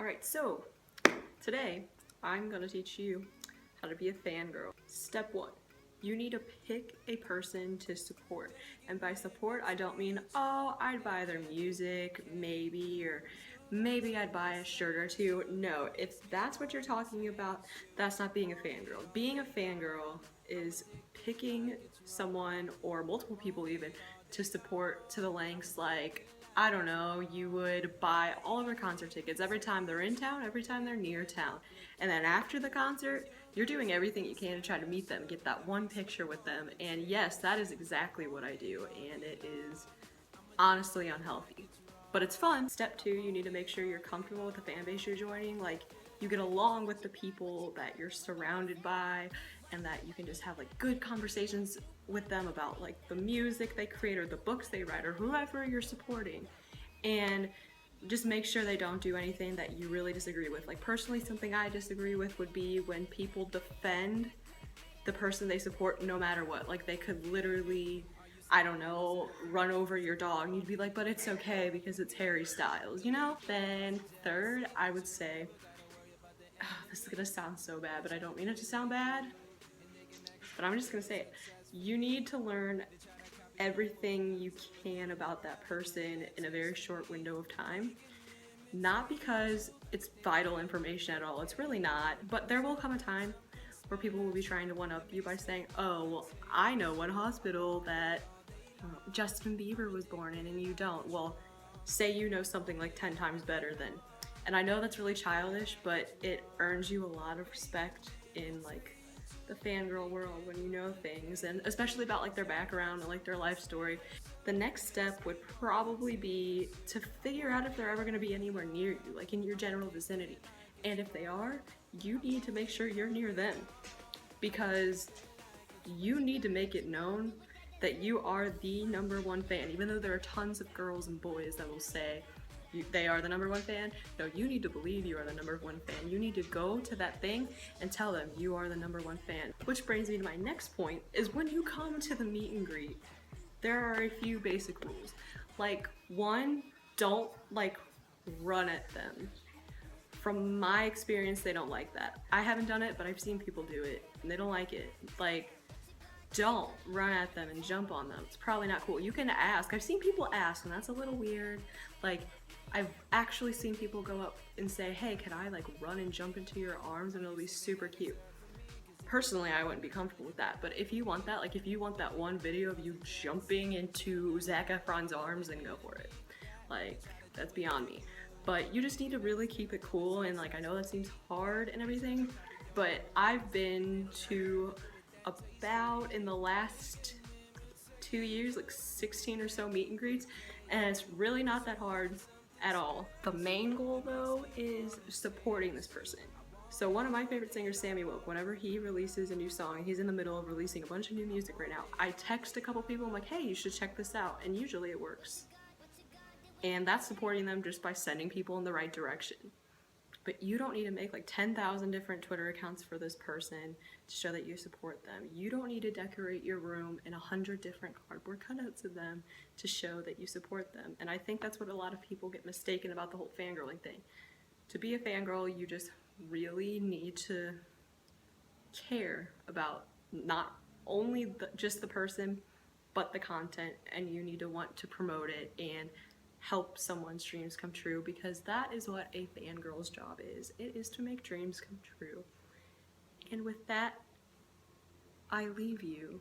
Alright, so today I'm gonna teach you how to be a fangirl. Step 1. You need to pick a person to support. And by support, I don't mean, oh, I'd buy their music, maybe, or maybe I'd buy a shirt or two. No, if that's what you're talking about, that's not being a fangirl. Being a fangirl is picking someone or multiple people even to support to the lengths like, I don't know, you would buy all of their concert tickets every time they're in town, every time they're near town. And then after the concert, you're doing everything you can to try to meet them, get that one picture with them. And yes, that is exactly what I do, and it is honestly unhealthy. But it's fun. Step 2, you need to make sure you're comfortable with the fan base you're joining. Like, you get along with the people that you're surrounded by, and that you can just have like good conversations with them about like the music they create or the books they write or whoever you're supporting. And just make sure they don't do anything that you really disagree with. Like, personally, something I disagree with would be when people defend the person they support no matter what. Like, they could literally, I don't know, run over your dog and you'd be like, but it's okay because it's Harry Styles, you know? Then third, I would say, this is gonna sound so bad, but I don't mean it to sound bad, but I'm just gonna say it. You need to learn everything you can about that person in a very short window of time. Not because it's vital information at all, it's really not, but there will come a time where people will be trying to one-up you by saying, oh, well, I know one hospital that Justin Bieber was born in and you don't. Well, say you know something like 10 times better than. And I know that's really childish, but it earns you a lot of respect in like the fangirl world when you know things, and especially about like their background and like their life story. The next step would probably be to figure out if they're ever going to be anywhere near you, like in your general vicinity. And if they are, you need to make sure you're near them, because you need to make it known that you are the #1 fan. Even though there are tons of girls and boys that will say they are the #1 fan, no, you need to believe you are the #1 fan. You need to go to that thing and tell them you are the #1 fan. Which brings me to my next point, is when you come to the meet and greet, there are a few basic rules. Like, 1, don't like run at them. From my experience, they don't like that. I haven't done it, but I've seen people do it, and they don't like it. Like, don't run at them and jump on them. It's probably not cool. You can ask. I've seen people ask, and that's a little weird. Like, I've actually seen people go up and say, hey, can I like run and jump into your arms, and it'll be super cute. Personally, I wouldn't be comfortable with that, but if you want that, like if you want that one video of you jumping into Zac Efron's arms, then go for it. Like, that's beyond me. But you just need to really keep it cool, and like, I know that seems hard and everything, but I've been to about, in the last 2 years, like 16 or so meet and greets, and it's really not that hard at all. The main goal though is supporting this person. So one of my favorite singers, Sammy Woke, whenever he releases a new song, he's in the middle of releasing a bunch of new music right now, I text a couple people, I'm like, hey, you should check this out, and usually it works. And that's supporting them just by sending people in the right direction. But you don't need to make like 10,000 different Twitter accounts for this person to show that you support them. You don't need to decorate your room in 100 different cardboard cutouts of them to show that you support them. And I think that's what a lot of people get mistaken about the whole fangirling thing. To be a fangirl, you just really need to care about not only just the person, but the content, and you need to want to promote it and help someone's dreams come true, because that is what a fangirl's job is. It is to make dreams come true. And with that, I leave you